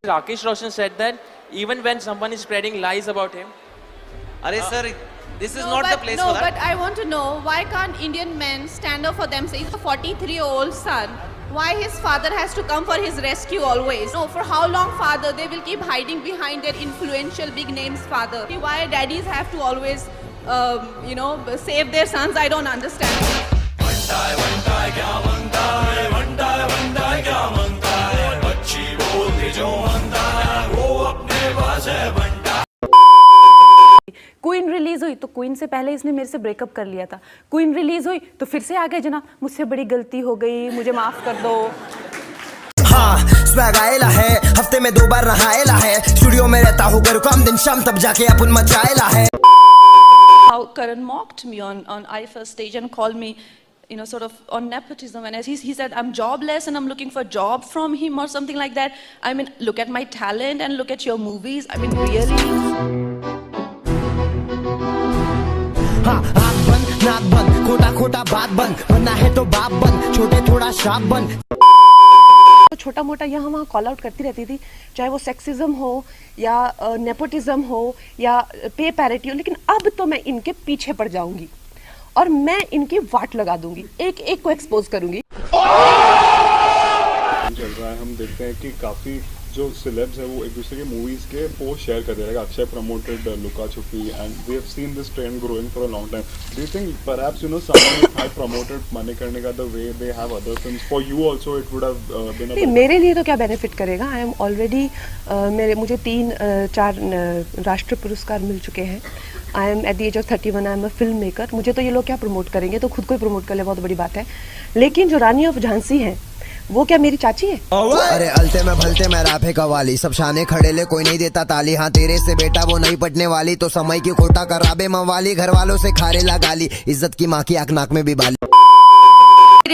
Rakesh Roshan said that even when someone is spreading lies about him. Arey sir, this is not the place for that. No, but I want to know, why can't Indian men stand up for themselves? He's a 43-year-old son. Why his father has to come for his rescue always? No, for how long father? They will keep hiding behind their influential big names father. Why daddies have to always, save their sons? I don't understand. Queen release हुई तो queen से पहले इसने मेरे से breakup कर लिया था। क्वीन रिलीज हुई तो फिर से आ गया जनाब, मुझसे बड़ी गलती हो गई, मुझे माफ कर दो। हाँ, स्वैग आएला है, हफ्ते में 2 बार नहाएला है, स्टूडियो में रहता हूँ घर काम दिन शाम, तब जाके अपन मचाएला है। How Karan mocked me on IFA stage and called me, sort of on nepotism, and he said I'm jobless and I'm looking for a job from him or something like that. I mean, look at my talent and look at your movies. I mean, really. हाँ, आँख बंद, नाक बंद, खोटा खोटा बात बंद, बनना है तो बाप बंद, छोटे थोड़ा शाप बंद। तो छोटा मोटा यहाँ वहाँ कॉल आउट करती रहती थी, चाहे वो सेक्सिज्म हो या नेपोटिज्म हो या पे पैरिटी हो, लेकिन अब तो मैं इनके पीछे पड़ जाऊंगी और मैं इनकी वाट लगा दूंगी, एक एक को एक्सपोज करूंगी। चल रहा है, हम देखते हैं कि काफी जो सेलेब्स है वो एक दूसरे के मूवीज के पोस्ट शेयर कर रहे हैं। Akshay promoted Luka Chuppi and we have seen this trend growing for a long time. Do you think perhaps someone had promoted Manikarnika the way they have other films, for you also it would have been a मेरे लिए तो क्या benefit करेगा? I am already मुझे 3-4 राष्ट्रीय पुरस्कार मिल चुके हैं। I am at the age of 31, I am a film maker. मुझे तो ये लोग क्या प्रमोट करेंगे, तो खुद को ही प्रमोट कर ले, बहुत बड़ी बात है। लेकिन जो रानी ऑफ झांसी है वो क्या मेरी चाची है? अरे अलते में भलते में राफे कवाली, सब शाने खड़े ले, कोई नहीं देता ताली। हाँ तेरे से बेटा वो नहीं पटने वाली, तो समय की खोटा कराबे मवाली, घर वालों से खारे ला गाली, इज्जत की माँ की आंख नाक में भी बाली।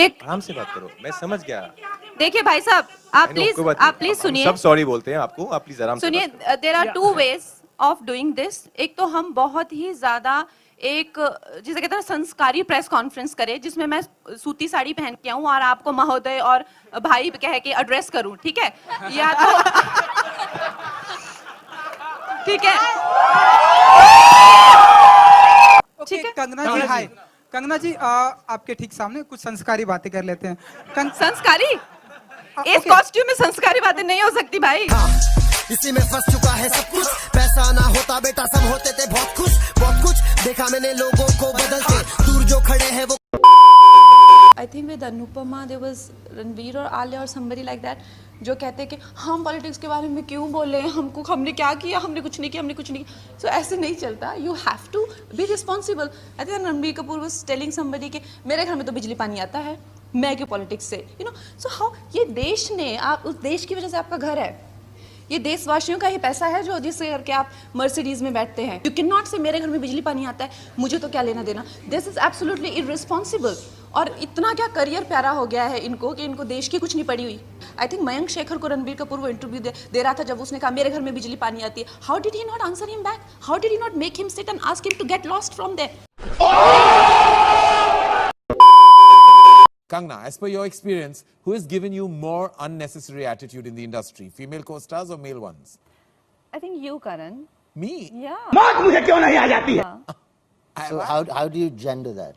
आराम से बात करो, मैं समझ गया। देखिए भाई साहब, आप प्लीज सुनिए। सब सॉरी बोलते हैं आपको, आप प्लीज आराम से सुनिए। There are 2 ways of doing this. एक तो हम बहुत ही ज्यादा एक जिसे कहते हैं संस्कारी प्रेस कॉन्फ्रेंस करें, जिसमें मैं सूती साड़ी पहन के आऊं और आपको महोदय और भाई कह के एड्रेस करूं, ठीक है? या तो ठीक है, ठीक है। कंगना जी हाय। कंगना जी आपके ठीक सामने कुछ संस्कारी बातें कर लेते हैं। संस्कारी? इस कॉस्ट्यूम में संस्कारी बातें नहीं हो सकती भाई। इसी में फंस चुका है सब कुछ, पैसा ना होता बेटा सब होते थे बहुत खुश, बहुत कुछ देखा मैंने लोगों को बदलते, दूर जो खड़े हैं वो। I think with Anupama there was Ranveer or Alia or somebody like that, जो कहते हैं कि हम पॉलिटिक्स के बारे में क्यों बोले, हमने क्या किया, हमने कुछ नहीं किया। So ऐसे नहीं चलता, you have to be responsible. I think Ranveer Kapoor was telling somebody कि मेरे घर में तो बिजली पानी आता है, मैं क्यों पॉलिटिक्स से, so how ये देश ने, आप उस देश की वजह से आपका घर है, ये देशवासियों का ही पैसा है जो जिससे करके आप मर्सिडीज में बैठते हैं। यू कैन नॉट से मेरे घर में बिजली पानी आता है, मुझे तो क्या लेना देना। This is absolutely irresponsible. और इतना क्या करियर प्यारा हो गया है इनको कि इनको देश की कुछ नहीं पड़ी हुई। आई थिंक मयंक शेखर को रणबीर कपूर वो इंटरव्यू दे रहा था, जब उसने कहा मेरे घर में बिजली पानी आती है। How did he not answer him back? How did he not make him sit and ask him to get lost from there? Kangna, as per your experience, who has given you more unnecessary attitude in the industry, female co-stars or male ones? I think you, Karan. Me? Yeah. मौत मुझे क्यों नहीं आ जाती है? So how do you gender that?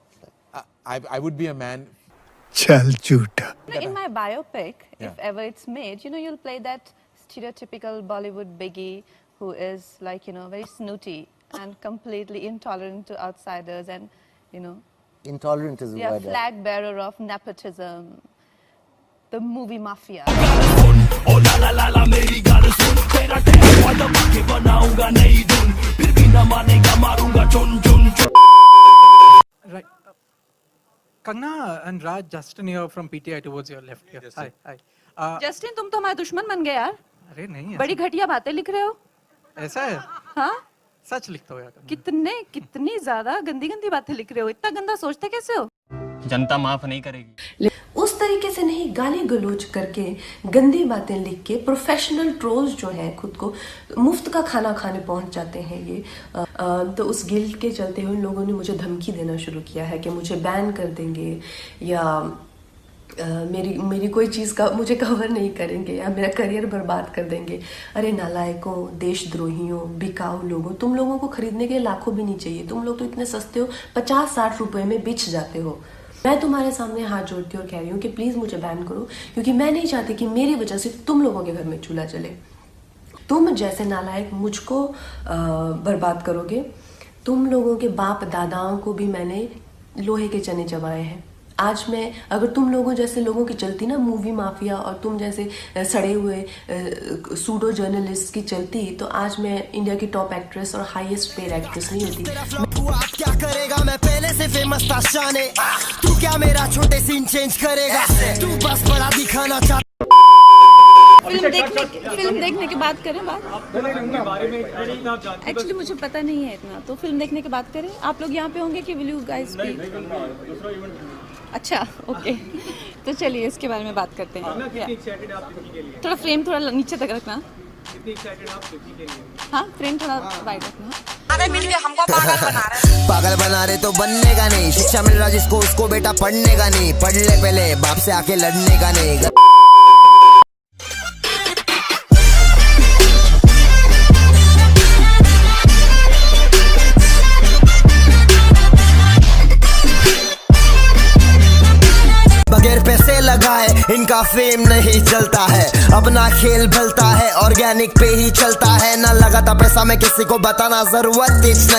I would be a man. चल झूठा। In my biopic, if ever it's made, you'll play that stereotypical Bollywood biggie who is like, very snooty and completely intolerant to outsiders and, Intolerant is the word. Flag bearer of nepotism, the movie mafia. Right. Kangna and Raj, Justin here from PTI towards your left here. Yes, hi. Justin, तुम तो हमारे दुश्मन बन गए यार। अरे नहीं, बड़ी घटिया बातें लिख रहे हो। ऐसा है? हाँ, सच लिखता हो यार। कितनी ज्यादा गंदी बातें लिख रहे हो। इतना गंदा सोचते कैसे हो? जनता माफ नहीं करेगी। उस तरीके से नहीं, गाली गलौज करके, गंदी बातें लिख के, प्रोफेशनल ट्रोल्स जो हैं खुद को मुफ्त का खाना खाने पहुंच जाते हैं ये। तो उस गिल्ट के चलते हुए लोगों ने मुझे धमकी देना शुरू किया है कि मुझे बैन कर देंगे या मेरी कोई चीज़ का मुझे कवर नहीं करेंगे या मेरा करियर बर्बाद कर देंगे। अरे नालायकों, देशद्रोहियों, बिकाऊ लोगों, तुम लोगों को खरीदने के लिए लाखों भी नहीं चाहिए। तुम लोग तो इतने सस्ते हो, 50-60 रुपए में बिछ जाते हो। मैं तुम्हारे सामने हाथ जोड़ती हूँ और कह रही हूँ कि प्लीज़ मुझे बैन करो, क्योंकि मैं नहीं चाहती कि मेरी वजह से तुम लोगों के घर में चूल्हा जले। तुम जैसे नालायक मुझको बर्बाद करोगे। तुम लोगों के बाप दादाओं को भी मैंने लोहे के चने चबाए हैं। आज मैं अगर तुम लोगों जैसे लोगों की चलती ना मूवी माफिया, और तुम जैसे सड़े हुए सूडो जर्नलिस्ट की चलती, तो आज मैं इंडिया की टॉप एक्ट्रेस और हाईएस्ट पेड एक्ट्रेस नहीं होती। क्या करेगा, मैं पहले से फेमस था शाने, तू क्या मेरा छोटे सीन चेंज करेगा, तू बस बड़ा दिखाना चाहता। फिल्म देखने के बाद करें बात। एक्चुअली मुझे पता नहीं है इतना, तो फिल्म देखने के बाद करें। आप लोग यहाँ पे होंगे कि विल यू गाइस बी? अच्छा, ओके, तो चलिए इसके बारे में बात करते हैं। थोड़ा फ्रेम थोड़ा नीचे तक रखना। हाँ, फ्रेम थोड़ा वाइड रखना। हमको पागल बना रहे तो बनने का नहीं, शिक्षा मिल रहा जिसको उसको बेटा पढ़ने का नहीं, पढ़ ले पहले बाप से आके लड़ने का नहीं। बगैर पैसे लगाए इनका फेम नहीं चलता है, अपना खेल भलता है, ऑर्गेनिक पे ही चलता है, ना लगाता पैसा मैं किसी को बताना जरूरत